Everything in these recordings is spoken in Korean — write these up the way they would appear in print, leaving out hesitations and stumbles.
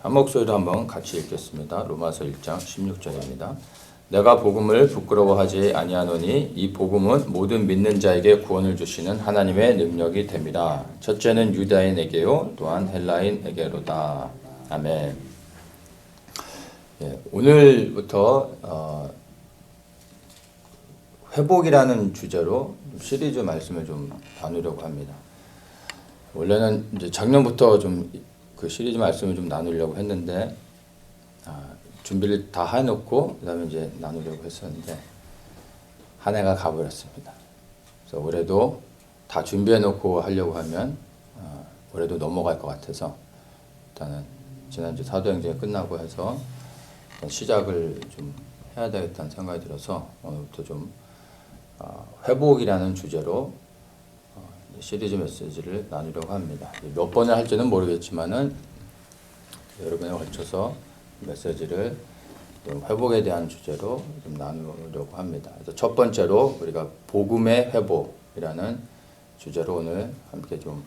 한 목소리로 한번 같이 읽겠습니다. 로마서 1장 16절입니다. 내가 복음을 부끄러워하지 아니하노니 이 복음은 모든 믿는 자에게 구원을 주시는 하나님의 능력이 됨이라. 첫째는 유다인에게요 또한 헬라인에게로다. 아멘. 오늘부터 회복이라는 주제로 시리즈 말씀을 좀 나누려고 합니다. 원래는 이제 작년부터 좀 그 시리즈 말씀을 좀 나누려고 했는데 준비를 다 해놓고 그다음에 이제 나누려고 했었는데 한 해가 가버렸습니다. 그래서 올해도 다 준비해놓고 하려고 하면 올해도 넘어갈 것 같아서 일단은 지난주 사도행전이 끝나고 해서 시작을 좀 해야 되겠다는 생각이 들어서 오늘부터 좀 회복이라는 주제로 시리즈 메시지를 나누려고 합니다. 몇 번을 할지는 모르겠지만은 여러 번에 걸쳐서 메시지를 좀 회복에 대한 주제로 좀 나누려고 합니다. 그래서 첫 번째로 우리가 복음의 회복이라는 주제로 오늘 함께 좀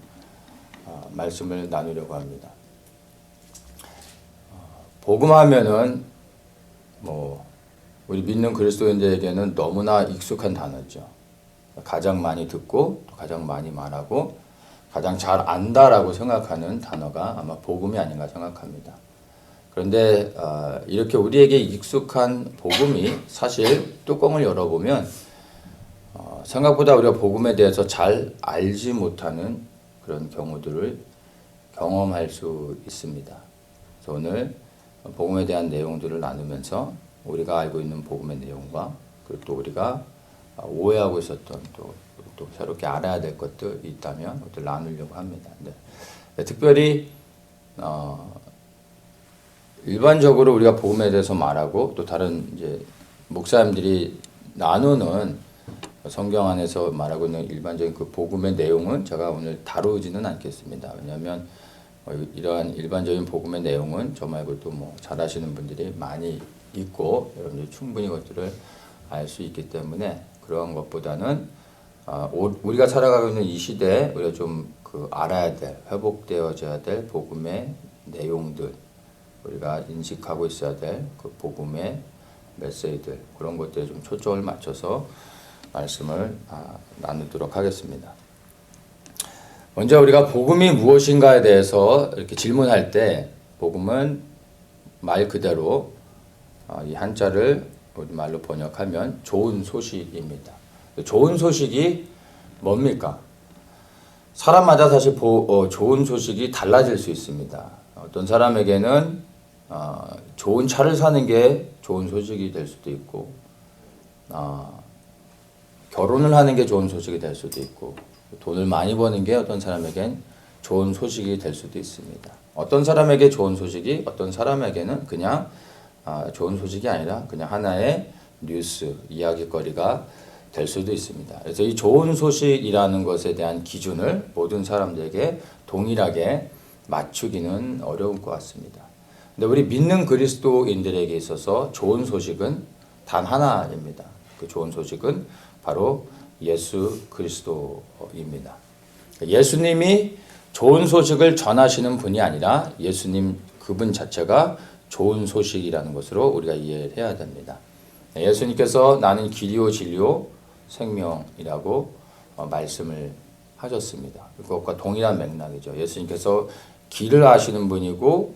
말씀을 나누려고 합니다. 복음하면은 우리 믿는 그리스도인들에게는 너무나 익숙한 단어죠. 가장 많이 듣고 가장 많이 말하고 가장 잘 안다라고 생각하는 단어가 아마 복음이 아닌가 생각합니다. 그런데 이렇게 우리에게 익숙한 복음이 사실 뚜껑을 열어보면 생각보다 우리가 복음에 대해서 잘 알지 못하는 그런 경우들을 경험할 수 있습니다. 그래서 오늘 복음에 대한 내용들을 나누면서 우리가 알고 있는 복음의 내용과 그리고 또 우리가 오해하고 있었던 또 새롭게 알아야 될 것들이 있다면 그것들 나누려고 합니다. 네. 특별히 일반적으로 우리가 복음에 대해서 말하고 또 다른 이제 목사님들이 나누는 성경 안에서 말하고 있는 일반적인 그 복음의 내용은 제가 오늘 다루지는 않겠습니다. 왜냐하면 이러한 일반적인 복음의 내용은 저 말고도 잘 아시는 분들이 많이 있고 여러분들이 충분히 그것들을 알 수 있기 때문에 그러한 것보다는 우리가 살아가고 있는 이 시대에 우리가 좀 알아야 될, 회복되어져야 될 복음의 내용들, 우리가 인식하고 있어야 될 그 복음의 메시지들, 그런 것들에 좀 초점을 맞춰서 말씀을 나누도록 하겠습니다. 먼저 우리가 복음이 무엇인가에 대해서 이렇게 질문할 때 복음은 말 그대로 이 한자를 우리말로 번역하면 좋은 소식입니다. 좋은 소식이 뭡니까? 사람마다 사실 좋은 소식이 달라질 수 있습니다. 어떤 사람에게는 좋은 차를 사는 게 좋은 소식이 될 수도 있고 결혼을 하는 게 좋은 소식이 될 수도 있고 돈을 많이 버는 게 어떤 사람에겐 좋은 소식이 될 수도 있습니다. 어떤 사람에게 좋은 소식이 어떤 사람에게는 그냥 좋은 소식이 아니라 그냥 하나의 뉴스, 이야기거리가 될 수도 있습니다. 그래서 이 좋은 소식이라는 것에 대한 기준을 모든 사람들에게 동일하게 맞추기는 어려울 것 같습니다. 근데 우리 믿는 그리스도인들에게 있어서 좋은 소식은 단 하나입니다. 그 좋은 소식은 바로 예수 그리스도입니다. 예수님이 좋은 소식을 전하시는 분이 아니라 예수님 그분 자체가 좋은 소식이라는 것으로 우리가 이해를 해야 됩니다. 예수님께서 나는 길이요 진리요 생명이라고 말씀을 하셨습니다. 그것과 동일한 맥락이죠. 예수님께서 길을 아시는 분이고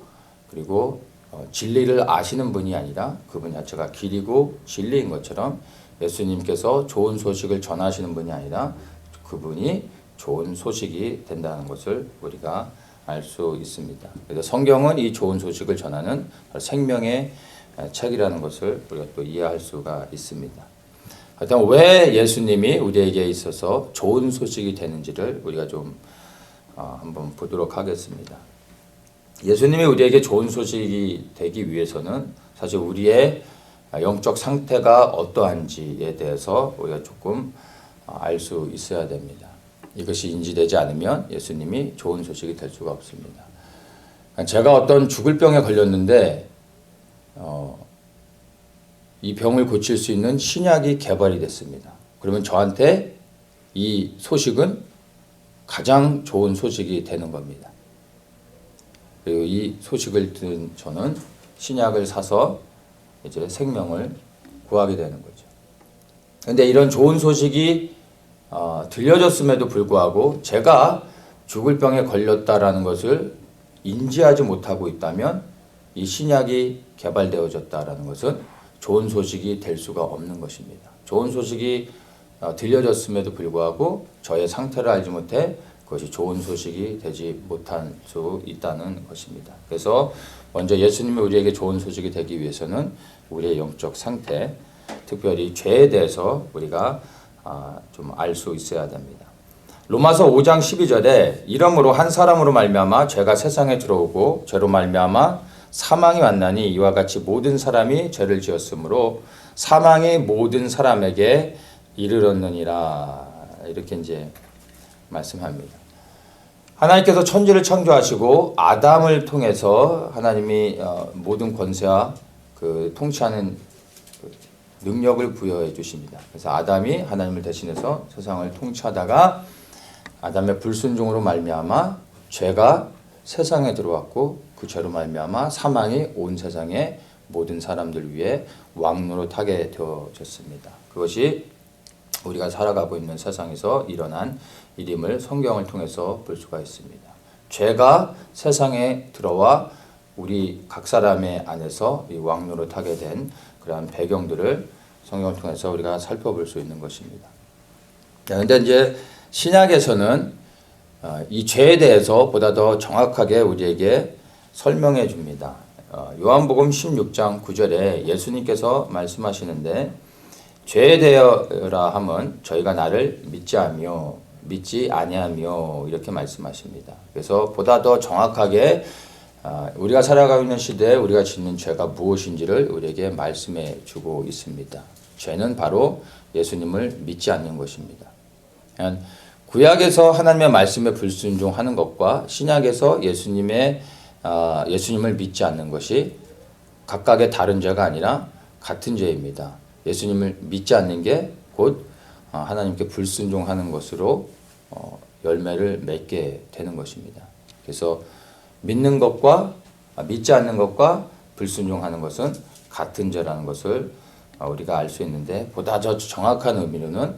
그리고 진리를 아시는 분이 아니라 그분 자체가 길이고 진리인 것처럼 예수님께서 좋은 소식을 전하시는 분이 아니라 그분이 좋은 소식이 된다는 것을 우리가 알 수 있습니다. 그래서 성경은 이 좋은 소식을 전하는 생명의 책이라는 것을 우리가 또 이해할 수가 있습니다. 하여튼 왜 예수님이 우리에게 있어서 좋은 소식이 되는지를 우리가 좀 한번 보도록 하겠습니다. 예수님이 우리에게 좋은 소식이 되기 위해서는 사실 우리의 영적 상태가 어떠한지에 대해서 우리가 조금 알 수 있어야 됩니다. 이것이 인지되지 않으면 예수님이 좋은 소식이 될 수가 없습니다. 제가 어떤 죽을 병에 걸렸는데 이 병을 고칠 수 있는 신약이 개발이 됐습니다. 그러면 저한테 이 소식은 가장 좋은 소식이 되는 겁니다. 그리고 이 소식을 들은 저는 신약을 사서 이제 생명을 구하게 되는 거죠. 근데 이런 좋은 소식이 들려졌음에도 불구하고 제가 죽을 병에 걸렸다라는 것을 인지하지 못하고 있다면 이 신약이 개발되어졌다라는 것은 좋은 소식이 될 수가 없는 것입니다. 좋은 소식이 들려졌음에도 불구하고 저의 상태를 알지 못해 그것이 좋은 소식이 되지 못할 수 있다는 것입니다. 그래서 먼저 예수님이 우리에게 좋은 소식이 되기 위해서는 우리의 영적 상태, 특별히 죄에 대해서 우리가 좀 알 수 있어야 됩니다. 로마서 5장 12절에 이러므로 한 사람으로 말미암아 죄가 세상에 들어오고 죄로 말미암아 사망이 왔나니 이와 같이 모든 사람이 죄를 지었으므로 사망이 모든 사람에게 이르렀느니라. 이렇게 이제 말씀합니다. 하나님께서 천지를 창조하시고 아담을 통해서 하나님이 모든 권세와 그 통치하는 능력을 부여해 주십니다. 그래서 아담이 하나님을 대신해서 세상을 통치하다가 아담의 불순종으로 말미암아 죄가 세상에 들어왔고 그 죄로 말미암아 사망이 온 세상의 모든 사람들 위해 왕노릇하게 되어졌습니다. 그것이 우리가 살아가고 있는 세상에서 일어난 일임을 성경을 통해서 볼 수가 있습니다. 죄가 세상에 들어와 우리 각 사람의 안에서 이 왕노릇하게 된 그러한 배경들을 성경을 통해서 우리가 살펴볼 수 있는 것입니다. 그런데 이제 신약에서는 이 죄에 대해서 보다 더 정확하게 우리에게 설명해 줍니다. 요한복음 16장 9절에 예수님께서 말씀하시는데 죄에 대하여라 함은 저희가 나를 믿지 아니하며 이렇게 말씀하십니다. 그래서 보다 더 정확하게 우리가 살아가고 있는 시대에 우리가 짓는 죄가 무엇인지를 우리에게 말씀해 주고 있습니다. 죄는 바로 예수님을 믿지 않는 것입니다. 구약에서 하나님의 말씀에 불순종하는 것과 신약에서 예수님을 믿지 않는 것이 각각의 다른 죄가 아니라 같은 죄입니다. 예수님을 믿지 않는 게 곧 하나님께 불순종하는 것으로 열매를 맺게 되는 것입니다. 그래서 믿는 것과 믿지 않는 것과 불순종하는 것은 같은 죄라는 것을 우리가 알 수 있는데 보다 더 정확한 의미로는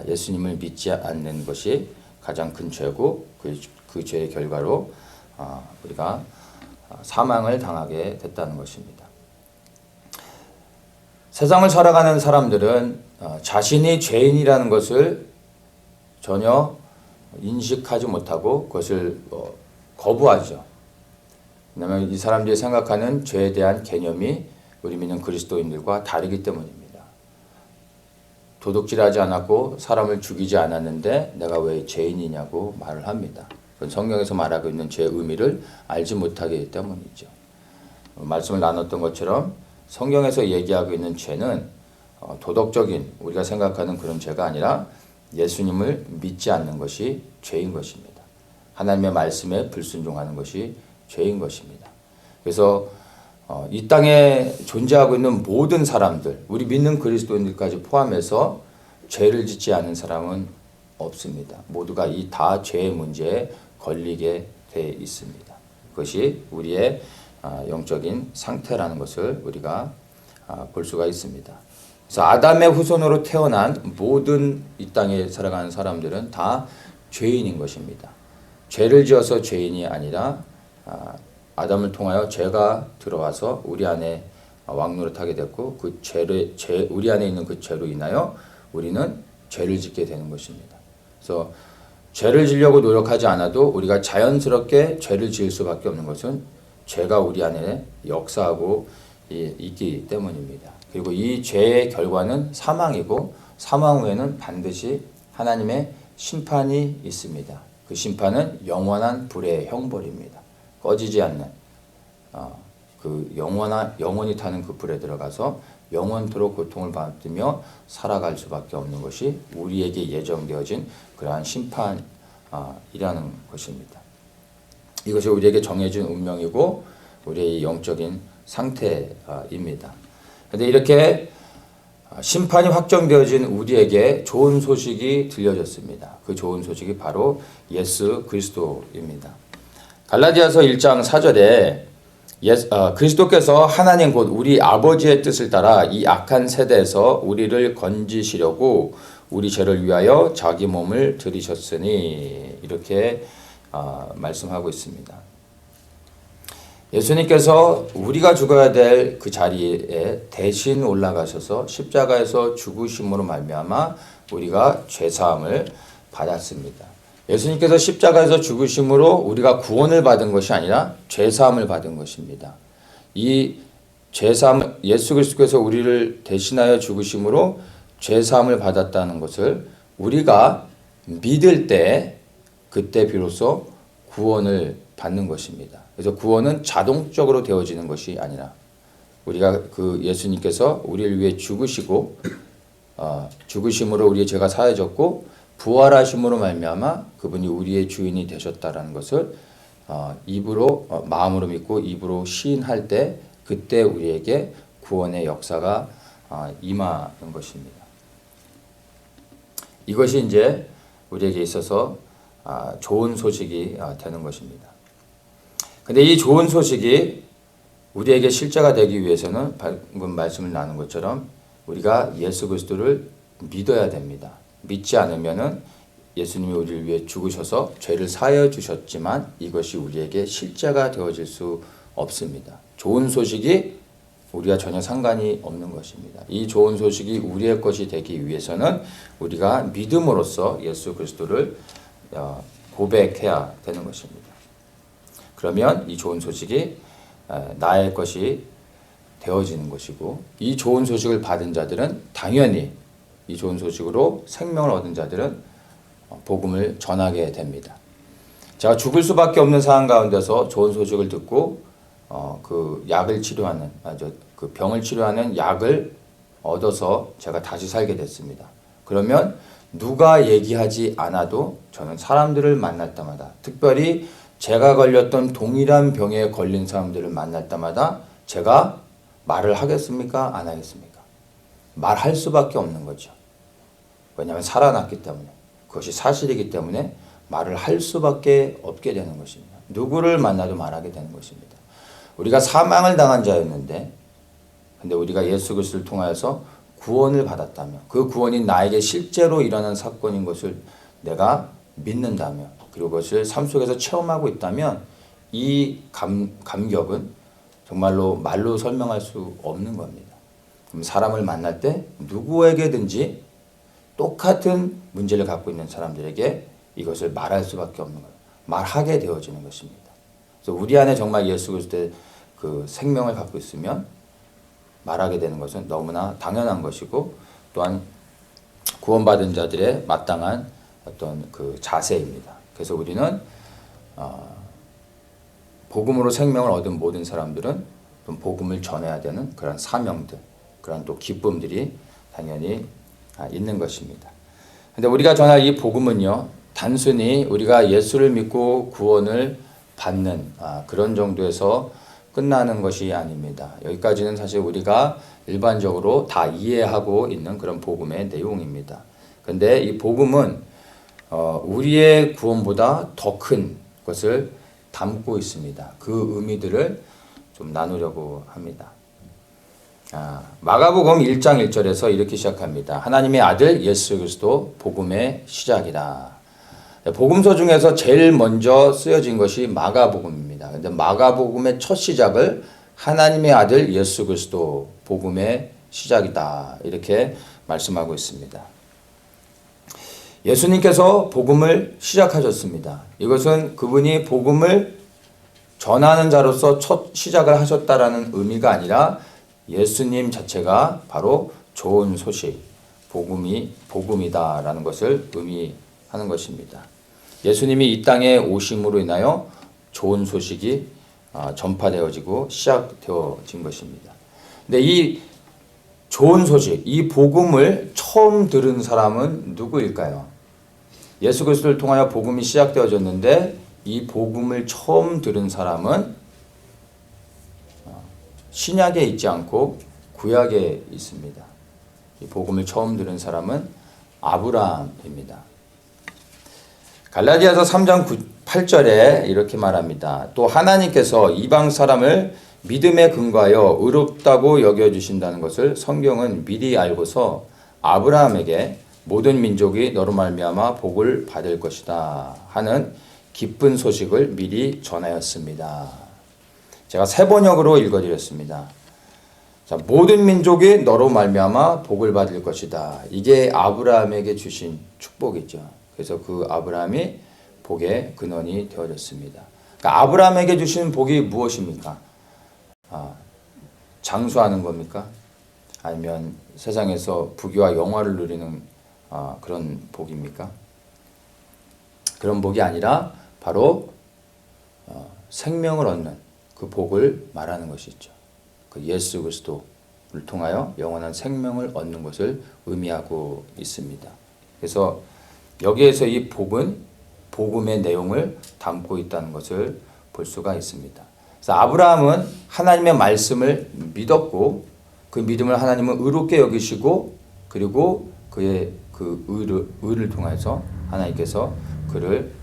예수님을 믿지 않는 것이 가장 큰 죄고 그 죄의 결과로 우리가 사망을 당하게 됐다는 것입니다. 세상을 살아가는 사람들은 자신이 죄인이라는 것을 전혀 인식하지 못하고 그것을 거부하죠. 왜냐하면 이 사람들이 생각하는 죄에 대한 개념이 우리 믿는 그리스도인들과 다르기 때문입니다. 도둑질하지 않았고 사람을 죽이지 않았는데 내가 왜 죄인이냐고 말을 합니다. 그건 성경에서 말하고 있는 죄의 의미를 알지 못하기 때문이죠. 말씀을 나눴던 것처럼 성경에서 얘기하고 있는 죄는 도덕적인 우리가 생각하는 그런 죄가 아니라 예수님을 믿지 않는 것이 죄인 것입니다. 하나님의 말씀에 불순종하는 것이 죄인 것입니다. 그래서 이 땅에 존재하고 있는 모든 사람들, 우리 믿는 그리스도인들까지 포함해서 죄를 짓지 않은 사람은 없습니다. 모두가 이 다 죄의 문제에 걸리게 돼 있습니다. 그것이 우리의 영적인 상태라는 것을 우리가 볼 수가 있습니다. 그래서 아담의 후손으로 태어난 모든 이 땅에 살아가는 사람들은 다 죄인인 것입니다. 죄를 지어서 죄인이 아니라 아담을 통하여 죄가 들어와서 우리 안에 왕노릇하게 됐고 그 우리 안에 있는 그 죄로 인하여 우리는 죄를 짓게 되는 것입니다. 그래서 죄를 지려고 노력하지 않아도 우리가 자연스럽게 죄를 지을 수밖에 없는 것은 죄가 우리 안에 역사하고 있기 때문입니다. 그리고 이 죄의 결과는 사망이고 사망 후에는 반드시 하나님의 심판이 있습니다. 그 심판은 영원한 불의 형벌입니다. 꺼지지 않는 그 영원히 타는 그 불에 들어가서 영원토록 고통을 받으며 살아갈 수밖에 없는 것이 우리에게 예정되어진 그러한 심판이라는 것입니다. 이것이 우리에게 정해진 운명이고 우리의 영적인 상태입니다. 그런데 이렇게 심판이 확정되어진 우리에게 좋은 소식이 들려졌습니다. 그 좋은 소식이 바로 예수 그리스도입니다. 갈라디아서 1장 4절에 그리스도께서 하나님 곧 우리 아버지의 뜻을 따라 이 악한 세대에서 우리를 건지시려고 우리 죄를 위하여 자기 몸을 들이셨으니 이렇게 말씀하고 있습니다. 예수님께서 우리가 죽어야 될 그 자리에 대신 올라가셔서 십자가에서 죽으심으로 말미암아 우리가 죄사함을 받았습니다. 예수님께서 십자가에서 죽으심으로 우리가 구원을 받은 것이 아니라 죄사함을 받은 것입니다. 이 죄사함, 예수 그리스도께서 우리를 대신하여 죽으심으로 죄사함을 받았다는 것을 우리가 믿을 때 그때 비로소 구원을 받는 것입니다. 그래서 구원은 자동적으로 되어지는 것이 아니라 우리가 그 예수님께서 우리를 위해 죽으시고 죽으심으로 우리의 죄가 사해졌고 부활하심으로 말미암아 그분이 우리의 주인이 되셨다라는 것을 입으로 마음으로 믿고 입으로 시인할 때 그때 우리에게 구원의 역사가 임하는 것입니다. 이것이 이제 우리에게 있어서 좋은 소식이 되는 것입니다. 근데 이 좋은 소식이 우리에게 실제가 되기 위해서는 방금 말씀을 나눈 것처럼 우리가 예수 그리스도를 믿어야 됩니다. 믿지 않으면은 예수님이 우리를 위해 죽으셔서 죄를 사하여 주셨지만 이것이 우리에게 실제가 되어질 수 없습니다. 좋은 소식이 우리가 전혀 상관이 없는 것입니다. 이 좋은 소식이 우리의 것이 되기 위해서는 우리가 믿음으로써 예수 그리스도를 고백해야 되는 것입니다. 그러면 이 좋은 소식이 나의 것이 되어지는 것이고 이 좋은 소식을 받은 자들은 당연히 이 좋은 소식으로 생명을 얻은 자들은 복음을 전하게 됩니다. 제가 죽을 수밖에 없는 상황 가운데서 좋은 소식을 듣고 그 약을 치료하는 그 병을 치료하는 약을 얻어서 제가 다시 살게 됐습니다. 그러면 누가 얘기하지 않아도 저는 사람들을 만날 때마다 특별히 제가 걸렸던 동일한 병에 걸린 사람들을 만날 때마다 제가 말을 하겠습니까? 안 하겠습니까? 말할 수밖에 없는 거죠. 왜냐하면 살아났기 때문에 그것이 사실이기 때문에 말을 할 수밖에 없게 되는 것입니다. 누구를 만나도 말하게 되는 것입니다. 우리가 사망을 당한 자였는데 근데 우리가 예수 그리스도를 통하여서 구원을 받았다며 그 구원이 나에게 실제로 일어난 사건인 것을 내가 믿는다며 그리고 그것을 삶 속에서 체험하고 있다면 이 감격은 정말로 말로 설명할 수 없는 겁니다. 그럼 사람을 만날 때 누구에게든지 똑같은 문제를 갖고 있는 사람들에게 이것을 말할 수밖에 없는 거예요. 말하게 되어지는 것입니다. 그래서 우리 안에 정말 예수 그리스도의 그 생명을 갖고 있으면 말하게 되는 것은 너무나 당연한 것이고 또한 구원받은 자들의 마땅한 어떤 그 자세입니다. 그래서 우리는 복음으로 생명을 얻은 모든 사람들은 복음을 전해야 되는 그런 사명들, 그런 또 기쁨들이 당연히 있는 것입니다. 근데 우리가 전할 이 복음은요, 단순히 우리가 예수를 믿고 구원을 받는 그런 정도에서 끝나는 것이 아닙니다. 여기까지는 사실 우리가 일반적으로 다 이해하고 있는 그런 복음의 내용입니다. 근데 이 복음은 우리의 구원보다 더 큰 것을 담고 있습니다. 그 의미들을 좀 나누려고 합니다. 마가복음 1장 1절에서 이렇게 시작합니다. 하나님의 아들 예수 그리스도 복음의 시작이다. 복음서 중에서 제일 먼저 쓰여진 것이 마가복음입니다. 근데 마가복음의 첫 시작을 하나님의 아들 예수 그리스도 복음의 시작이다. 이렇게 말씀하고 있습니다. 예수님께서 복음을 시작하셨습니다. 이것은 그분이 복음을 전하는 자로서 첫 시작을 하셨다라는 의미가 아니라 예수님 자체가 바로 좋은 소식, 복음이다라는 것을 의미하는 것입니다. 예수님이 이 땅에 오심으로 인하여 좋은 소식이 전파되어지고 시작되어진 것입니다. 근데 이 좋은 소식, 이 복음을 처음 들은 사람은 누구일까요? 예수 그리스도를 통하여 복음이 시작되어졌는데 이 복음을 처음 들은 사람은 신약에 있지 않고 구약에 있습니다. 이 복음을 처음 들은 사람은 아브라함입니다. 갈라디아서 3장 8절에 이렇게 말합니다. 또 하나님께서 이방 사람을 믿음에 근거하여 의롭다고 여겨주신다는 것을 성경은 미리 알고서 아브라함에게 모든 민족이 너로 말미암아 복을 받을 것이다 하는 기쁜 소식을 미리 전하였습니다. 제가 세 번역으로 읽어드렸습니다. 자, 모든 민족이 너로 말미암아 복을 받을 것이다. 이게 아브라함에게 주신 축복이죠. 그래서 그 아브라함이 복의 근원이 되어졌습니다. 그러니까 아브라함에게 주신 복이 무엇입니까? 장수하는 겁니까? 아니면 세상에서 부귀와 영화를 누리는 그런 복입니까? 그런 복이 아니라 바로 생명을 얻는 그 복을 말하는 것이죠. 그 예수 그리스도를 통하여 영원한 생명을 얻는 것을 의미하고 있습니다. 그래서 여기에서 이 복은 복음의 내용을 담고 있다는 것을 볼 수가 있습니다. 그래서 아브라함은 하나님의 말씀을 믿었고 그 믿음을 하나님은 의롭게 여기시고 그리고 그의 그 의를 통해서 하나님께서 그를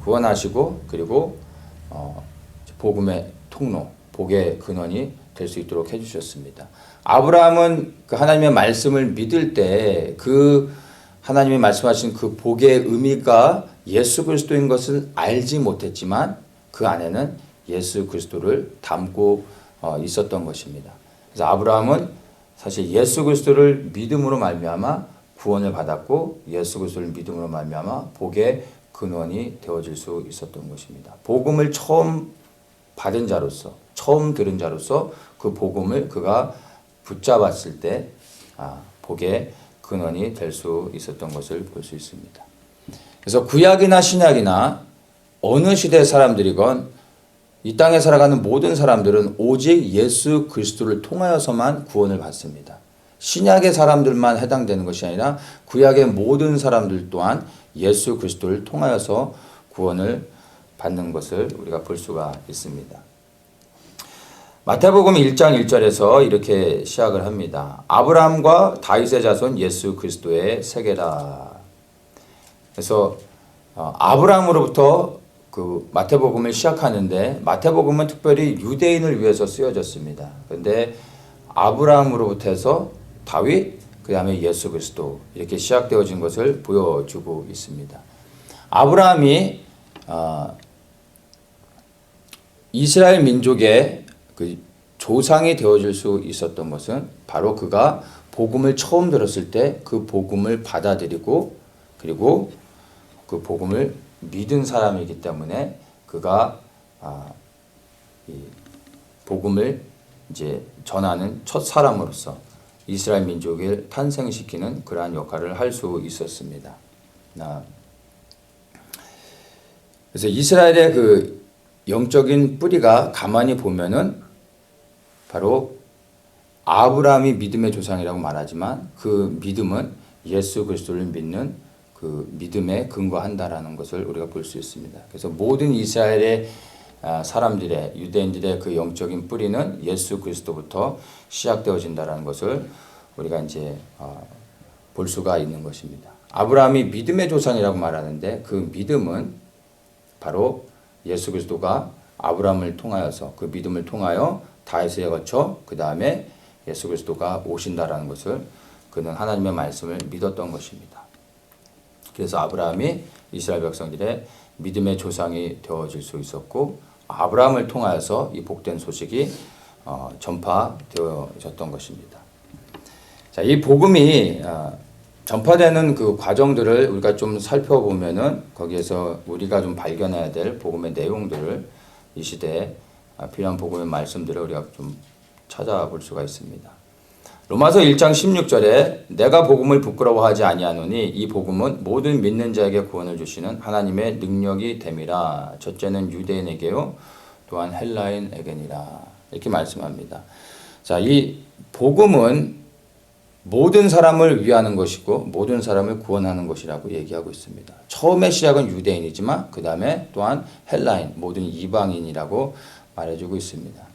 구원하시고 그리고 복음의 통로, 복의 근원이 될 수 있도록 해주셨습니다. 아브라함은 그 하나님의 말씀을 믿을 때 그 하나님이 말씀하신 그 복의 의미가 예수 그리스도인 것을 알지 못했지만 그 안에는 예수 그리스도를 담고 있었던 것입니다. 그래서 아브라함은 사실 예수 그리스도를 믿음으로 말미암아 구원을 받았고 예수 그리스도를 믿음으로 말미암아 복의 근원이 되어질 수 있었던 것입니다. 복음을 처음 받은 자로서, 처음 들은 자로서 그 복음을 그가 붙잡았을 때 복의 근원이 될 수 있었던 것을 볼 수 있습니다. 그래서 구약이나 신약이나 어느 시대 사람들이건 이 땅에 살아가는 모든 사람들은 오직 예수 그리스도를 통하여서만 구원을 받습니다. 신약의 사람들만 해당되는 것이 아니라 구약의 모든 사람들 또한 예수 그리스도를 통하여서 구원을 받는 것을 우리가 볼 수가 있습니다. 마태복음 1장 1절에서 이렇게 시작을 합니다. 아브라함과 다윗의 자손 예수 그리스도의 세계라. 그래서 아브라함으로부터 그 마태복음을 시작하는데 마태복음은 특별히 유대인을 위해서 쓰여졌습니다. 그런데 아브라함으로부터 해서 다윗, 그 다음에 예수 그리스도 이렇게 시작되어진 것을 보여주고 있습니다. 아브라함이 이스라엘 민족의 그 조상이 되어질 수 있었던 것은 바로 그가 복음을 처음 들었을 때 그 복음을 받아들이고 그리고 그 복음을 믿은 사람이기 때문에 그가 이 복음을 이제 전하는 첫 사람으로서 이스라엘 민족을 탄생시키는 그러한 역할을 할 수 있었습니다. 그래서 이스라엘의 그 영적인 뿌리가 가만히 보면은 바로 아브라함이 믿음의 조상이라고 말하지만 그 믿음은 예수 그리스도를 믿는 그 믿음에 근거한다라는 것을 우리가 볼 수 있습니다. 그래서 모든 이스라엘의 사람들의 유대인들의 그 영적인 뿌리는 예수 그리스도부터 시작되어진다라는 것을 우리가 이제 볼 수가 있는 것입니다. 아브라함이 믿음의 조상이라고 말하는데 그 믿음은 바로 예수 그리스도가 아브라함을 통하여서 그 믿음을 통하여 다윗에 거쳐 그 다음에 예수 그리스도가 오신다라는 것을 그는 하나님의 말씀을 믿었던 것입니다. 그래서 아브라함이 이스라엘 백성들의 믿음의 조상이 되어질 수 있었고 아브라함을 통하여서 이 복된 소식이 전파되어졌던 것입니다. 자, 이 복음이 전파되는 그 과정들을 우리가 좀 살펴보면은 거기에서 우리가 좀 발견해야 될 복음의 내용들을 이 시대에 필요한 복음의 말씀들을 우리가 좀 찾아볼 수가 있습니다. 로마서 1장 16절에 내가 복음을 부끄러워하지 아니하노니 이 복음은 모든 믿는 자에게 구원을 주시는 하나님의 능력이 됨이라. 첫째는 유대인에게요 또한 헬라인에게니라. 이렇게 말씀합니다. 자, 이 복음은 모든 사람을 위하는 것이고 모든 사람을 구원하는 것이라고 얘기하고 있습니다. 처음의 시작은 유대인이지만 그 다음에 또한 헬라인, 모든 이방인이라고 말해주고 있습니다.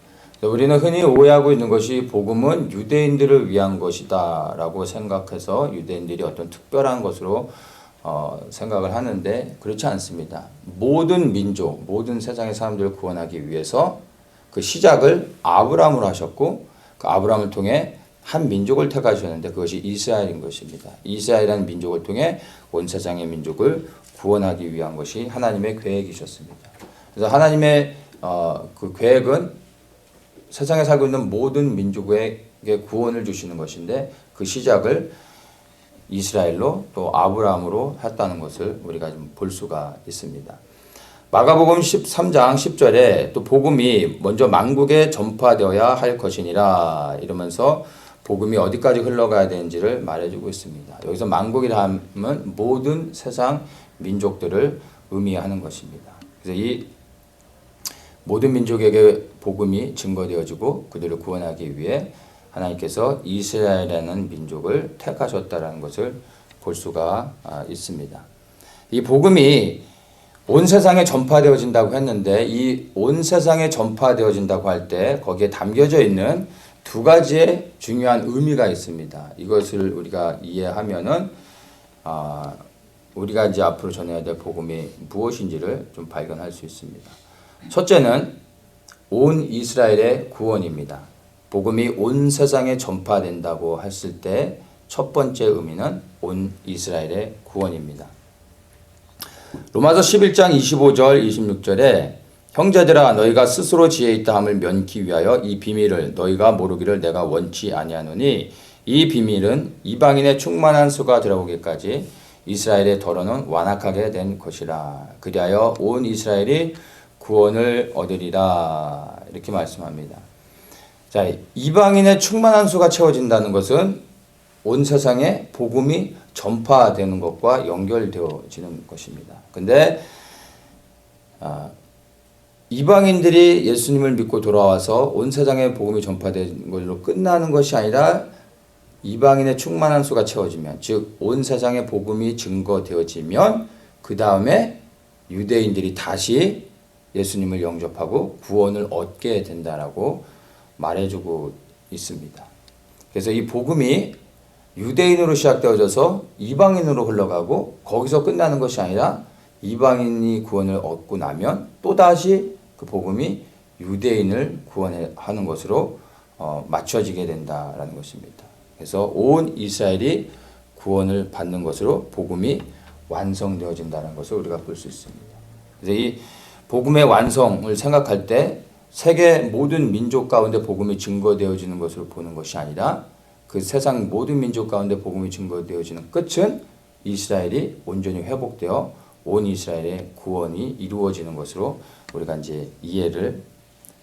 우리는 흔히 오해하고 있는 것이 복음은 유대인들을 위한 것이다 라고 생각해서 유대인들이 어떤 특별한 것으로 생각을 하는데 그렇지 않습니다. 모든 민족, 모든 세상의 사람들을 구원하기 위해서 그 시작을 아브라함으로 하셨고 그 아브라함을 통해 한 민족을 택하셨는데 그것이 이스라엘인 것입니다. 이스라엘이라는 민족을 통해 온 세상의 민족을 구원하기 위한 것이 하나님의 계획이셨습니다. 그래서 하나님의 그 계획은 세상에 살고 있는 모든 민족에게 구원을 주시는 것인데 그 시작을 이스라엘로 또 아브라함으로 했다는 것을 우리가 좀 볼 수가 있습니다. 마가복음 13장 10절에 또 복음이 먼저 만국에 전파되어야 할 것이니라 이러면서 복음이 어디까지 흘러가야 되는지를 말해주고 있습니다. 여기서 만국이라 하면 모든 세상 민족들을 의미하는 것입니다. 그래서 이 모든 민족에게 복음이 증거되어지고 그들을 구원하기 위해 하나님께서 이스라엘이라는 민족을 택하셨다는 것을 볼 수가 있습니다. 이 복음이 온 세상에 전파되어진다고 했는데 이 온 세상에 전파되어진다고 할 때 거기에 담겨져 있는 두 가지의 중요한 의미가 있습니다. 이것을 우리가 이해하면은 우리가 이제 앞으로 전해야 될 복음이 무엇인지를 좀 발견할 수 있습니다. 첫째는 온 이스라엘의 구원입니다. 복음이 온 세상에 전파된다고 했을 때 첫 번째 의미는 온 이스라엘의 구원입니다. 로마서 11장 25절 26절에 형제들아 너희가 스스로 지혜 있다 함을 면키 위하여 이 비밀을 너희가 모르기를 내가 원치 아니하노니 이 비밀은 이방인의 충만한 수가 들어오기까지 이스라엘의 더러는 완악하게 된 것이라 그리하여 온 이스라엘이 구원을 얻으리라 이렇게 말씀합니다. 자, 이방인의 충만한 수가 채워진다는 것은 온 세상에 복음이 전파되는 것과 연결되어지는 것입니다. 근데 이방인들이 예수님을 믿고 돌아와서 온 세상에 복음이 전파된 걸로 끝나는 것이 아니라 이방인의 충만한 수가 채워지면 즉 온 세상에 복음이 증거되어지면 그 다음에 유대인들이 다시 예수님을 영접하고 구원을 얻게 된다라고 말해주고 있습니다. 그래서 이 복음이 유대인으로 시작되어져서 이방인으로 흘러가고 거기서 끝나는 것이 아니라 이방인이 구원을 얻고 나면 또다시 그 복음이 유대인을 구원하는 것으로 맞춰지게 된다라는 것입니다. 그래서 온 이스라엘이 구원을 받는 것으로 복음이 완성되어진다는 것을 우리가 볼 수 있습니다. 그래서 이 복음의 완성을 생각할 때 세계 모든 민족 가운데 복음이 증거되어지는 것으로 보는 것이 아니라 그 세상 모든 민족 가운데 복음이 증거되어지는 끝은 이스라엘이 온전히 회복되어 온 이스라엘의 구원이 이루어지는 것으로 우리가 이제 이해를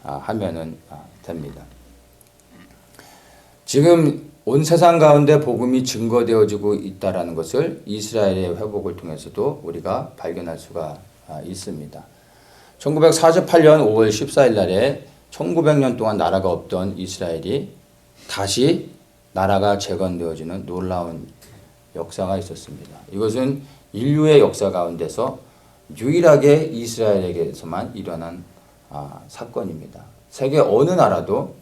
하면은 됩니다. 지금 온 세상 가운데 복음이 증거되어지고 있다라는 것을 이스라엘의 회복을 통해서도 우리가 발견할 수가 있습니다. 1948년 5월 14일 날에 1900년 동안 나라가 없던 이스라엘이 다시 나라가 재건되어지는 놀라운 역사가 있었습니다. 이것은 인류의 역사 가운데서 유일하게 이스라엘에게서만 일어난 사건입니다. 세계 어느 나라도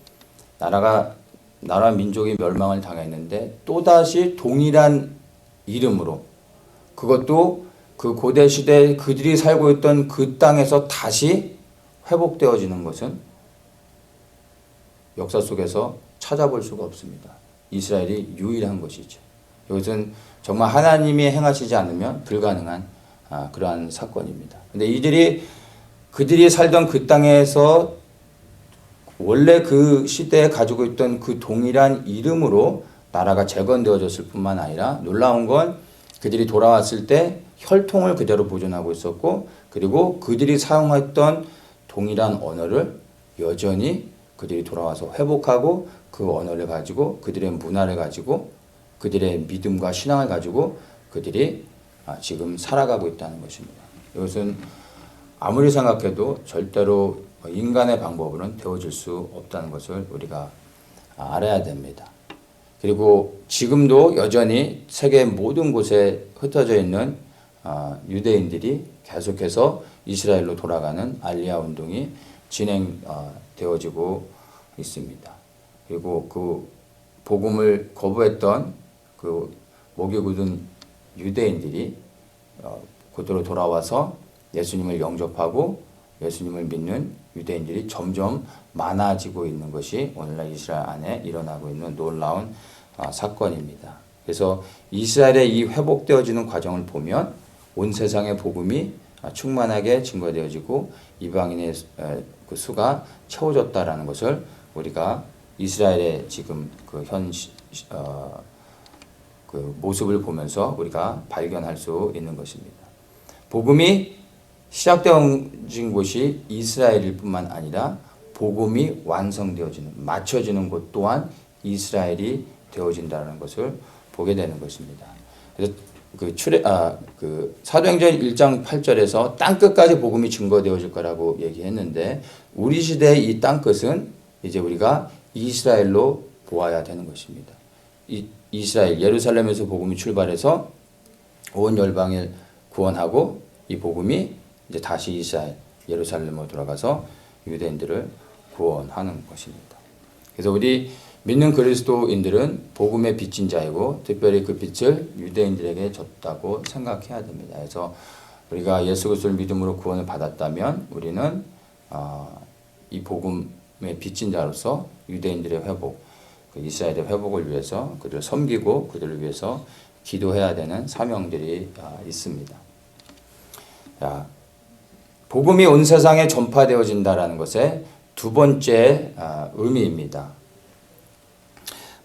나라 민족이 멸망을 당했는데 또다시 동일한 이름으로 그것도 그 고대 시대 그들이 살고 있던 그 땅에서 다시 회복되어지는 것은 역사 속에서 찾아볼 수가 없습니다. 이스라엘이 유일한 것이죠. 이것은 정말 하나님이 행하시지 않으면 불가능한 그러한 사건입니다. 근데 그들이 살던 그 땅에서 원래 그 시대에 가지고 있던 그 동일한 이름으로 나라가 재건되어졌을 뿐만 아니라 놀라운 건 그들이 돌아왔을 때 혈통을 그대로 보존하고 있었고 그리고 그들이 사용했던 동일한 언어를 여전히 그들이 돌아와서 회복하고 그 언어를 가지고 그들의 문화를 가지고 그들의 믿음과 신앙을 가지고 그들이 지금 살아가고 있다는 것입니다. 이것은 아무리 생각해도 절대로 인간의 방법으로는 되어질 수 없다는 것을 우리가 알아야 됩니다. 그리고 지금도 여전히 세계 모든 곳에 흩어져 있는 유대인들이 계속해서 이스라엘로 돌아가는 알리야 운동이 진행되어지고 있습니다. 그리고 그 복음을 거부했던 그 목이 굳은 유대인들이 그대로 돌아와서 예수님을 영접하고 예수님을 믿는 유대인들이 점점 많아지고 있는 것이 오늘날 이스라엘 안에 일어나고 있는 놀라운 사건입니다. 그래서 이스라엘의 이 회복되어지는 과정을 보면 온 세상의 복음이 충만하게 증거되어지고 이방인의 그 수가 채워졌다라는 것을 우리가 이스라엘의 지금 그 그 모습을 보면서 우리가 발견할 수 있는 것입니다. 복음이 시작되어진 곳이 이스라엘일 뿐만 아니라 복음이 완성되어지는, 맞춰지는 곳 또한 이스라엘이 되어진다는 것을 보게 되는 것입니다. 그래서 그 사도행전 1장 8절에서 땅끝까지 복음이 증거되어질 거라고 얘기했는데 우리 시대의 이 땅끝은 이제 우리가 이스라엘로 보아야 되는 것입니다. 이스라엘, 예루살렘에서 복음이 출발해서 온 열방을 구원하고 이 복음이 이제 다시 이스라엘, 예루살렘으로 돌아가서 유대인들을 구원하는 것입니다. 그래서 우리 믿는 그리스도인들은 복음의 빚진 자이고 특별히 그 빚을 유대인들에게 줬다고 생각해야 됩니다. 그래서 우리가 예수 그리스도를 믿음으로 구원을 받았다면 우리는 이 복음의 빚진 자로서 유대인들의 회복, 그 이스라엘의 회복을 위해서 그들을 섬기고 그들을 위해서 기도해야 되는 사명들이 있습니다. 자, 복음이 온 세상에 전파되어진다라는 것의 두 번째 의미입니다.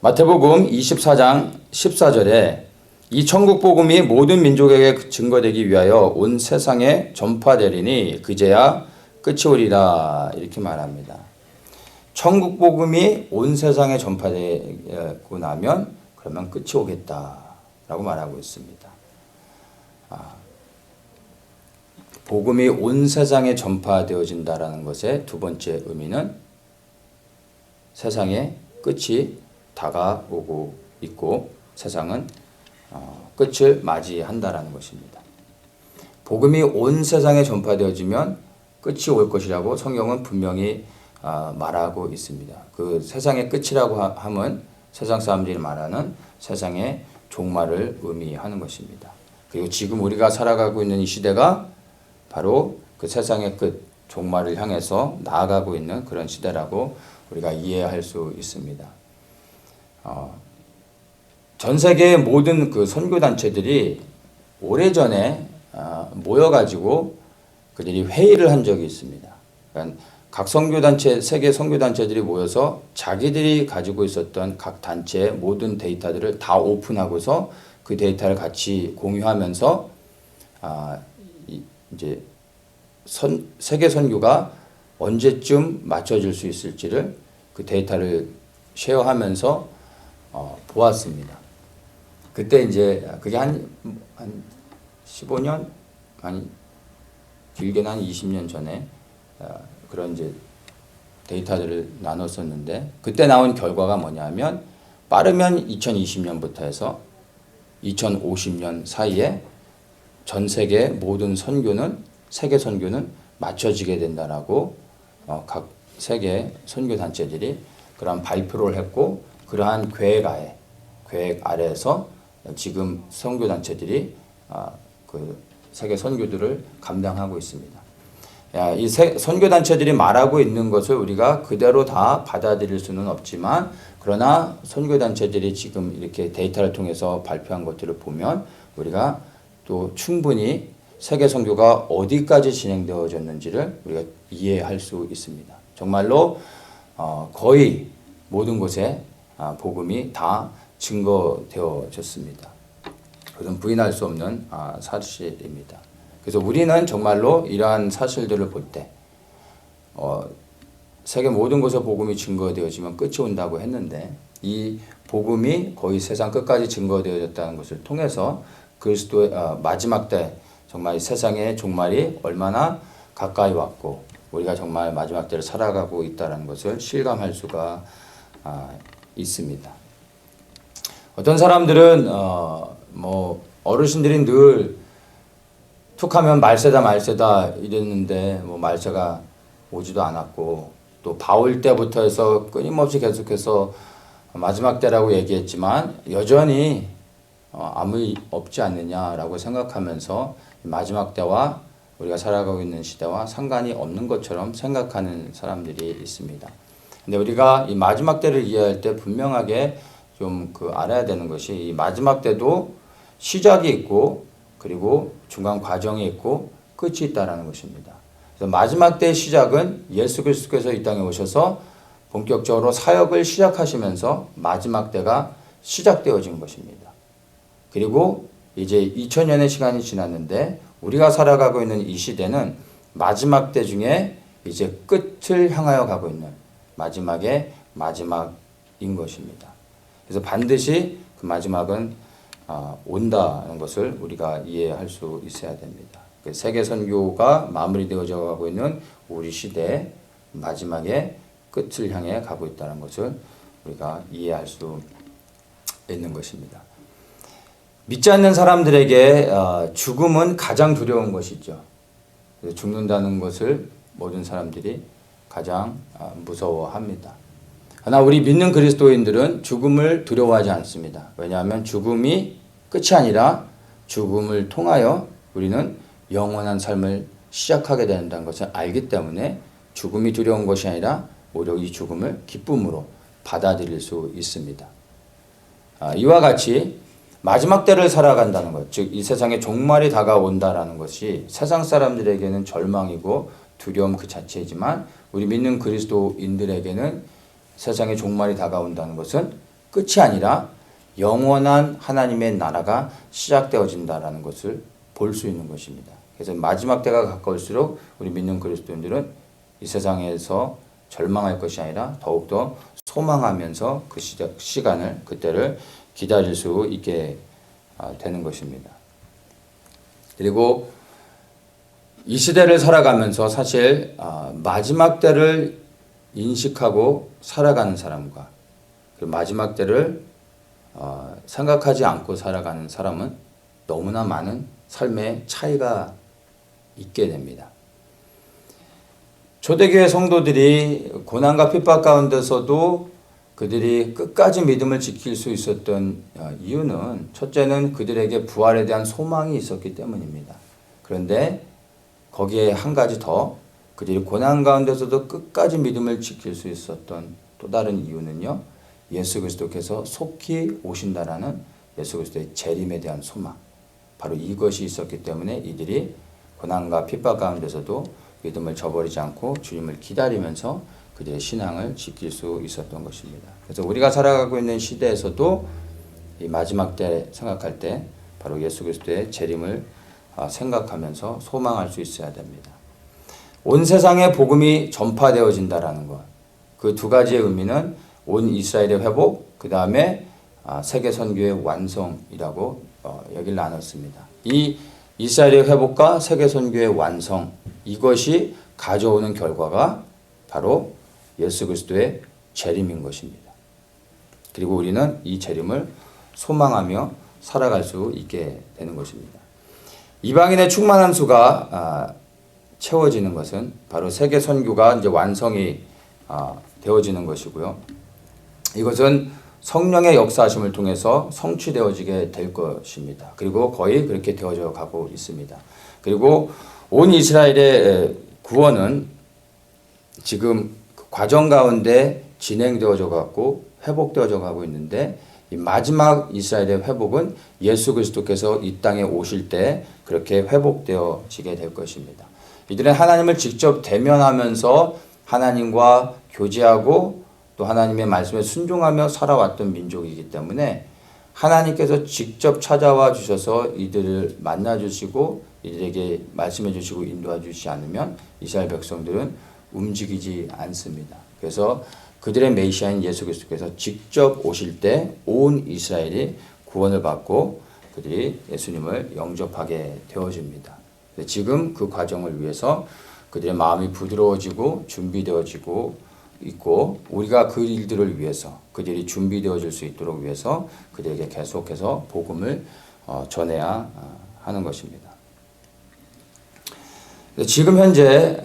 마태복음 24장 14절에 이 천국 복음이 모든 민족에게 증거되기 위하여 온 세상에 전파되리니 그제야 끝이 오리라 이렇게 말합니다. 천국 복음이 온 세상에 전파되고 나면 그러면 끝이 오겠다라고 말하고 있습니다. 복음이 온 세상에 전파되어진다라는 것의 두 번째 의미는 세상의 끝이 다가오고 있고 세상은 끝을 맞이한다라는 것입니다. 복음이 온 세상에 전파되어지면 끝이 올 것이라고 성경은 분명히 말하고 있습니다. 그 세상의 끝이라고 함은 세상 사람들이 말하는 세상의 종말을 의미하는 것입니다. 그리고 지금 우리가 살아가고 있는 이 시대가 바로 그 세상의 끝, 종말을 향해서 나아가고 있는 그런 시대라고 우리가 이해할 수 있습니다. 전 세계의 모든 그 선교단체들이 오래전에 모여가지고 그들이 회의를 한 적이 있습니다. 그러니까 각 선교단체, 세계 선교단체들이 모여서 자기들이 가지고 있었던 각 단체의 모든 데이터들을 다 오픈하고서 그 데이터를 같이 공유하면서 이제 세계 선교가 언제쯤 맞춰질 수 있을지를 그 데이터를 쉐어하면서 보았습니다. 그때 이제 그게 한 15년 아니 길게는 한 20년 전에 그런 이제 데이터들을 나눴었는데 그때 나온 결과가 뭐냐면 빠르면 2020년부터 해서 2050년 사이에 전 세계 모든 세계 선교는 맞춰지게 된다라고 각 세계 선교 단체들이 그러한 발표를 했고 그러한 계획 아래에서 지금 선교 단체들이 그 세계 선교들을 감당하고 있습니다. 이 선교 단체들이 말하고 있는 것을 우리가 그대로 다 받아들일 수는 없지만 그러나 선교 단체들이 지금 이렇게 데이터를 통해서 발표한 것들을 보면 우리가 또 충분히 세계 선교가 어디까지 진행되어졌는지를 우리가 이해할 수 있습니다. 정말로 거의 모든 곳에 복음이 다 증거되어졌습니다. 그것은 부인할 수 없는 사실입니다. 그래서 우리는 정말로 이러한 사실들을 볼 때 세계 모든 곳에 복음이 증거되어지면 끝이 온다고 했는데 이 복음이 거의 세상 끝까지 증거되어졌다는 것을 통해서 그리스도의 마지막 때 정말 세상의 종말이 얼마나 가까이 왔고 우리가 정말 마지막 때를 살아가고 있다는 것을 실감할 수가 있습니다. 어떤 사람들은 어르신들이 늘 툭하면 말세다 이랬는데 말세가 오지도 않았고 또 바울 때부터 해서 끊임없이 계속해서 마지막 때라고 얘기했지만 여전히 아무 일 없지 않느냐라고 생각하면서 마지막 때와 우리가 살아가고 있는 시대와 상관이 없는 것처럼 생각하는 사람들이 있습니다. 근데 우리가 이 마지막 때를 이해할 때 분명하게 좀 알아야 되는 것이 이 마지막 때도 시작이 있고 그리고 중간 과정이 있고 끝이 있다라는 것입니다. 그래서 마지막 때의 시작은 예수 그리스도께서 이 땅에 오셔서 본격적으로 사역을 시작하시면서 마지막 때가 시작되어진 것입니다. 그리고 이제 2000년의 시간이 지났는데 우리가 살아가고 있는 이 시대는 마지막 때 중에 이제 끝을 향하여 가고 있는 마지막의 마지막인 것입니다. 그래서 반드시 그 마지막은 온다는 것을 우리가 이해할 수 있어야 됩니다. 세계 선교가 마무리되어져 가고 있는 우리 시대의 마지막의 끝을 향해 가고 있다는 것을 우리가 이해할 수 있는 것입니다. 믿지 않는 사람들에게 죽음은 가장 두려운 것이죠. 죽는다는 것을 모든 사람들이 가장 무서워합니다. 그러나 우리 믿는 그리스도인들은 죽음을 두려워하지 않습니다. 왜냐하면 죽음이 끝이 아니라 죽음을 통하여 우리는 영원한 삶을 시작하게 된다는 것을 알기 때문에 죽음이 두려운 것이 아니라 오히려 이 죽음을 기쁨으로 받아들일 수 있습니다. 이와 같이 마지막 때를 살아간다는 것, 즉 이 세상의 종말이 다가온다라는 것이 세상 사람들에게는 절망이고 두려움 그 자체이지만 우리 믿는 그리스도인들에게는 세상의 종말이 다가온다는 것은 끝이 아니라 영원한 하나님의 나라가 시작되어진다라는 것을 볼 수 있는 것입니다. 그래서 마지막 때가 가까울수록 우리 믿는 그리스도인들은 이 세상에서 절망할 것이 아니라 더욱더 소망하면서 그 시간을 그때를 기다릴 수 있게 되는 것입니다. 그리고 이 시대를 살아가면서 사실 마지막 때를 인식하고 살아가는 사람과 그 마지막 때를 생각하지 않고 살아가는 사람은 너무나 많은 삶의 차이가 있게 됩니다. 초대교회 성도들이 고난과 핍박 가운데서도 그들이 끝까지 믿음을 지킬 수 있었던 이유는 첫째는 그들에게 부활에 대한 소망이 있었기 때문입니다. 그런데 거기에 한 가지 더 그들이 고난 가운데서도 끝까지 믿음을 지킬 수 있었던 또 다른 이유는요. 예수 그리스도께서 속히 오신다라는 예수 그리스도의 재림에 대한 소망. 바로 이것이 있었기 때문에 이들이 고난과 핍박 가운데서도 믿음을 저버리지 않고 주님을 기다리면서 그들의 신앙을 지킬 수 있었던 것입니다. 그래서 우리가 살아가고 있는 시대에서도 이 마지막 때 생각할 때 바로 예수 그리스도의 재림을 생각하면서 소망할 수 있어야 됩니다. 온 세상에 복음이 전파되어진다라는 것. 그 두 가지의 의미는 온 이스라엘의 회복, 그 다음에 세계 선교의 완성이라고 여기를 나눴습니다. 이 이스라엘의 회복과 세계 선교의 완성, 이것이 가져오는 결과가 바로 예수 그리스도의 재림인 것입니다. 그리고 우리는 이 재림을 소망하며 살아갈 수 있게 되는 것입니다. 이방인의 충만한 수가 채워지는 것은 바로 세계 선교가 이제 완성이 되어지는 것이고요. 이것은 성령의 역사하심을 통해서 성취되어지게 될 것입니다. 그리고 거의 그렇게 되어져 가고 있습니다. 그리고 온 이스라엘의 구원은 지금 과정 가운데 진행되어져 가고 회복되어져 가고 있는데 이 마지막 이스라엘의 회복은 예수 그리스도께서 이 땅에 오실 때 그렇게 회복되어지게 될 것입니다. 이들은 하나님을 직접 대면하면서 하나님과 교제하고 또 하나님의 말씀에 순종하며 살아왔던 민족이기 때문에 하나님께서 직접 찾아와 주셔서 이들을 만나 주시고 이들에게 말씀해 주시고 인도해 주시지 않으면 이스라엘 백성들은 움직이지 않습니다. 그래서 그들의 메시아인 예수 그리스도께서 직접 오실 때 온 이스라엘이 구원을 받고 그들이 예수님을 영접하게 되어집니다. 지금 그 과정을 위해서 그들의 마음이 부드러워지고 준비되어지고 있고 우리가 그 일들을 위해서 그들이 준비되어질 수 있도록 위해서 그들에게 계속해서 복음을 전해야 하는 것입니다. 지금 현재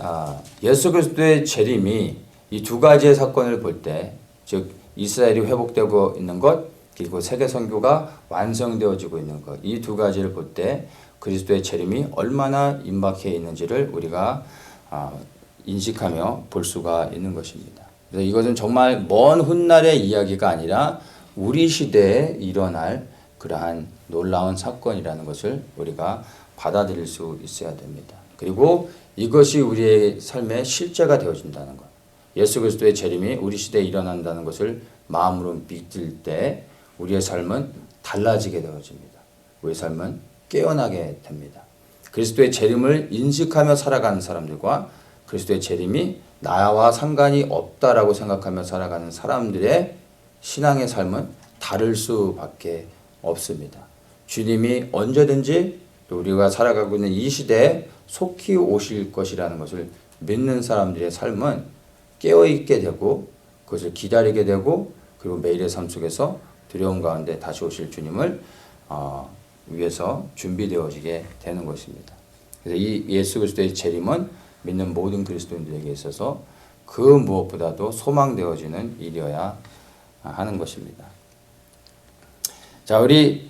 예수 그리스도의 재림이 이 두 가지의 사건을 볼 때, 즉 이스라엘이 회복되고 있는 것 그리고 세계 선교가 완성되어지고 있는 것, 이 두 가지를 볼 때 그리스도의 재림이 얼마나 임박해 있는지를 우리가 인식하며 볼 수가 있는 것입니다. 그래서 이것은 정말 먼 훗날의 이야기가 아니라 우리 시대에 일어날 그러한 놀라운 사건이라는 것을 우리가 받아들일 수 있어야 됩니다. 그리고 이것이 우리의 삶의 실제가 되어진다는 것. 예수 그리스도의 재림이 우리 시대에 일어난다는 것을 마음으로 믿을 때 우리의 삶은 달라지게 되어집니다. 우리의 삶은 깨어나게 됩니다. 그리스도의 재림을 인식하며 살아가는 사람들과 그리스도의 재림이 나와 상관이 없다라고 생각하며 살아가는 사람들의 신앙의 삶은 다를 수밖에 없습니다. 주님이 언제든지 또 우리가 살아가고 있는 이 시대에 속히 오실 것이라는 것을 믿는 사람들의 삶은 깨어있게 되고 그것을 기다리게 되고 그리고 매일의 삶 속에서 두려움 가운데 다시 오실 주님을 위해서 준비되어지게 되는 것입니다. 그래서 이 예수 그리스도의 재림은 믿는 모든 그리스도인들에게 있어서 그 무엇보다도 소망되어지는 일이어야 하는 것입니다. 자, 우리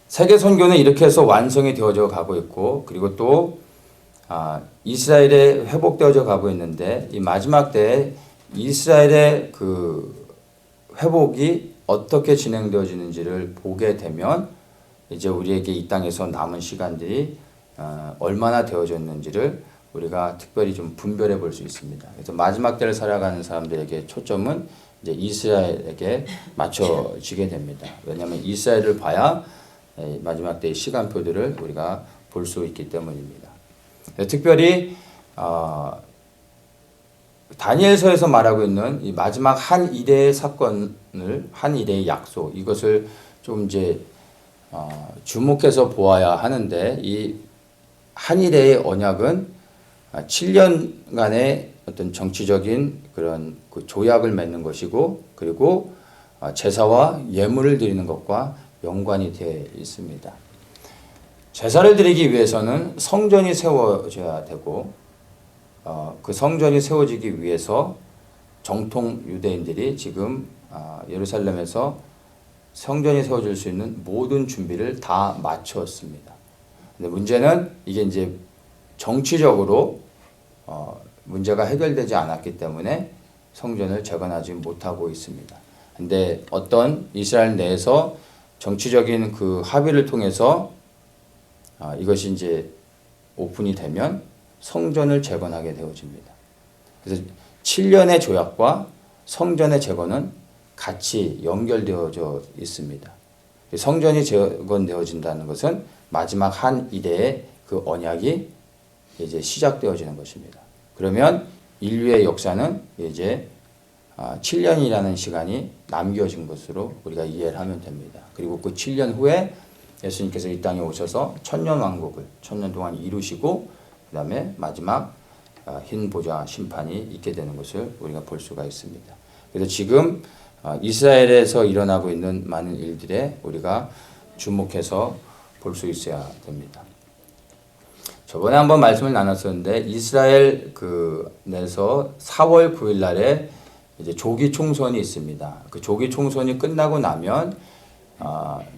세계 선교는 이렇게 해서 완성이 되어져 가고 있고 그리고 또 이스라엘에 회복되어져 가고 있는데 이 마지막 때에 이스라엘의 그 회복이 어떻게 진행되어지는지를 보게 되면 이제 우리에게 이 땅에서 남은 시간들이 얼마나 되어졌는지를 우리가 특별히 좀 분별해 볼 수 있습니다. 그래서 마지막 때를 살아가는 사람들에게 초점은 이제 이스라엘에게 맞춰지게 됩니다. 왜냐하면 이스라엘을 봐야 마지막 때의 시간표들을 우리가 볼 수 있기 때문입니다. 특별히 다니엘서에서 말하고 있는 이 마지막 한 이레의 사건을 한 이레의 약속 이것을 좀 이제 주목해서 보아야 하는데 이 한 이레의 언약은 7년간의 어떤 정치적인 그런 그 조약을 맺는 것이고 그리고 제사와 예물을 드리는 것과 연관이 되어 있습니다. 제사를 드리기 위해서는 성전이 세워져야 되고 그 성전이 세워지기 위해서 정통 유대인들이 지금 예루살렘에서 성전이 세워질 수 있는 모든 준비를 다 마쳤습니다. 근데 문제는 이게 이제 정치적으로 문제가 해결되지 않았기 때문에 성전을 재건하지 못하고 있습니다. 근데 어떤 이스라엘 내에서 정치적인 그 합의를 통해서 이것이 이제 오픈이 되면 성전을 재건하게 되어집니다. 그래서 7년의 조약과 성전의 재건은 같이 연결되어져 있습니다. 성전이 재건되어진다는 것은 마지막 한 이래의 그 언약이 이제 시작되어지는 것입니다. 그러면 인류의 역사는 이제 7년이라는 시간이 남겨진 것으로 우리가 이해를 하면 됩니다. 그리고 그 7년 후에 예수님께서 이 땅에 오셔서 천년왕국을 천년 동안 이루시고 그 다음에 마지막 흰 보좌 심판이 있게 되는 것을 우리가 볼 수가 있습니다. 그래서 지금 이스라엘에서 일어나고 있는 많은 일들에 우리가 주목해서 볼 수 있어야 됩니다. 저번에 한번 말씀을 나눴었는데 이스라엘 내에서 4월 9일 날에 이제 조기 총선이 있습니다. 그 조기 총선이 끝나고 나면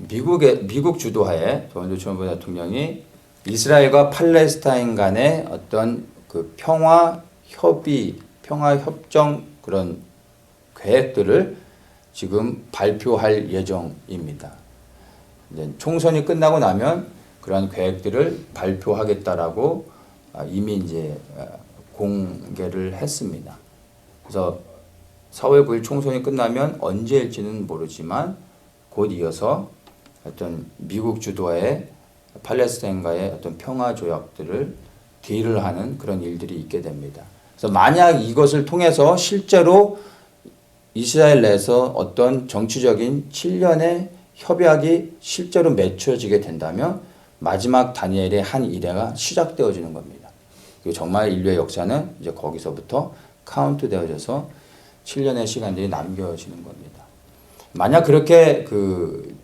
미국 주도하에 도널드 트럼프 대통령이 이스라엘과 팔레스타인 간의 어떤 그 평화 협정 그런 계획들을 지금 발표할 예정입니다. 이제 총선이 끝나고 나면 그러한 계획들을 발표하겠다라고 이미 이제 공개를 했습니다. 그래서 4월 9일 총선이 끝나면 언제일지는 모르지만 곧 이어서 어떤 미국 주도의 팔레스타인과의 어떤 평화 조약들을 딜을 하는 그런 일들이 있게 됩니다. 그래서 만약 이것을 통해서 실제로 이스라엘 내에서 어떤 정치적인 7년의 협약이 실제로 맺혀지게 된다면 마지막 다니엘의 한 이래가 시작되어지는 겁니다. 그리고 정말 인류의 역사는 이제 거기서부터 카운트 되어져서 7년의 시간들이 남겨지는 겁니다. 만약 그렇게 그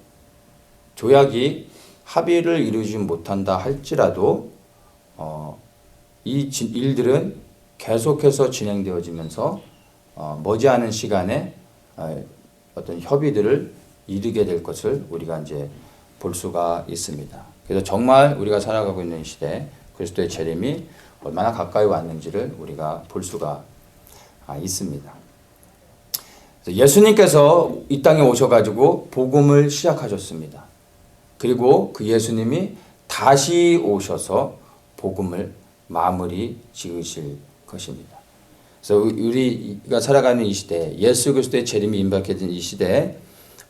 조약이 합의를 이루지 못한다 할지라도 이 일들은 계속해서 진행되어지면서 머지않은 시간에 어떤 협의들을 이루게 될 것을 우리가 이제 볼 수가 있습니다. 그래서 정말 우리가 살아가고 있는 시대 그리스도의 재림이 얼마나 가까이 왔는지를 우리가 볼 수가 있습니다. 예수님께서 이 땅에 오셔가지고 복음을 시작하셨습니다. 그리고 그 예수님이 다시 오셔서 복음을 마무리 지으실 것입니다. 그래서 우리가 살아가는 이 시대, 예수 그리스도의 재림이 임박해진 이 시대에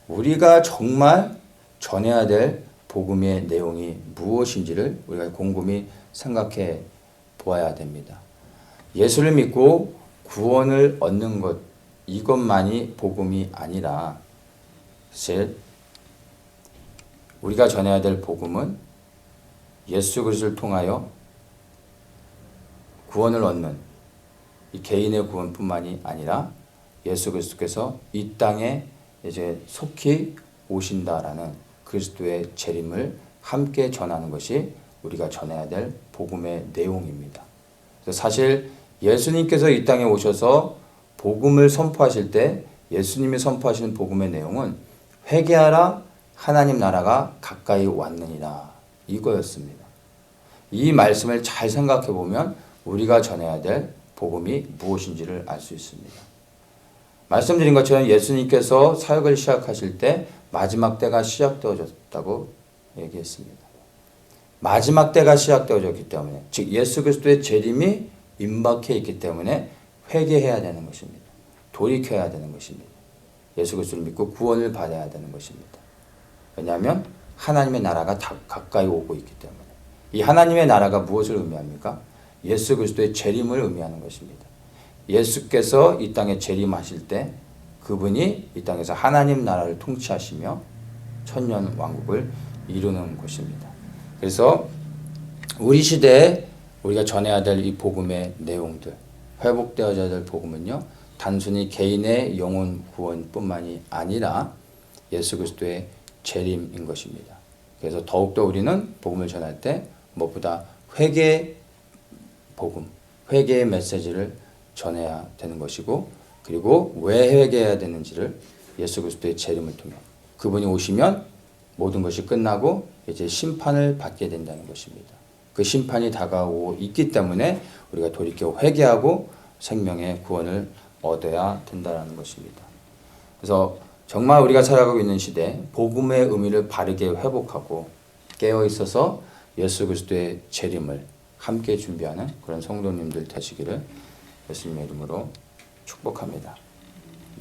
우리가 정말 전해야 될 복음의 내용이 무엇인지를 우리가 곰곰이 생각해 보아야 됩니다. 예수를 믿고 구원을 얻는 것, 이것만이 복음이 아니라 사실 우리가 전해야 될 복음은 예수 그리스도를 통하여 구원을 얻는 이 개인의 구원뿐만이 아니라 예수 그리스도께서 이 땅에 이제 속히 오신다라는 그리스도의 재림을 함께 전하는 것이 우리가 전해야 될 복음의 내용입니다. 그래서 사실 예수님께서 이 땅에 오셔서 복음을 선포하실 때 예수님이 선포하시는 복음의 내용은 회개하라 하나님 나라가 가까이 왔느니라 이거였습니다. 이 말씀을 잘 생각해 보면 우리가 전해야 될 복음이 무엇인지를 알 수 있습니다. 말씀드린 것처럼 예수님께서 사역을 시작하실 때 마지막 때가 시작되어졌다고 얘기했습니다. 마지막 때가 시작되어졌기 때문에 즉 예수 그리스도의 재림이 임박해 있기 때문에 회개해야 되는 것입니다. 돌이켜야 되는 것입니다. 예수 그리스도를 믿고 구원을 받아야 되는 것입니다. 왜냐하면 하나님의 나라가 가까이 오고 있기 때문에. 이 하나님의 나라가 무엇을 의미합니까? 예수 그리스도의 재림을 의미하는 것입니다. 예수께서 이 땅에 재림하실 때 그분이 이 땅에서 하나님 나라를 통치하시며 천년 왕국을 이루는 것입니다. 그래서 우리 시대에 우리가 전해야 될 이 복음의 내용들, 회복되어야 될 복음은요, 단순히 개인의 영혼 구원뿐만이 아니라 예수 그리스도의 재림인 것입니다. 그래서 더욱더 우리는 복음을 전할 때 무엇보다 회개 복음, 회개의 메시지를 전해야 되는 것이고, 그리고 왜 회개해야 되는지를 예수 그리스도의 재림을 통해 그분이 오시면 모든 것이 끝나고 이제 심판을 받게 된다는 것입니다. 그 심판이 다가오고 있기 때문에 우리가 돌이켜 회개하고 생명의 구원을 얻어야 된다는 것입니다. 그래서 정말 우리가 살아가고 있는 시대 복음의 의미를 바르게 회복하고 깨어 있어서 예수 그리스도의 재림을 함께 준비하는 그런 성도님들 되시기를 예수님의 이름으로 축복합니다.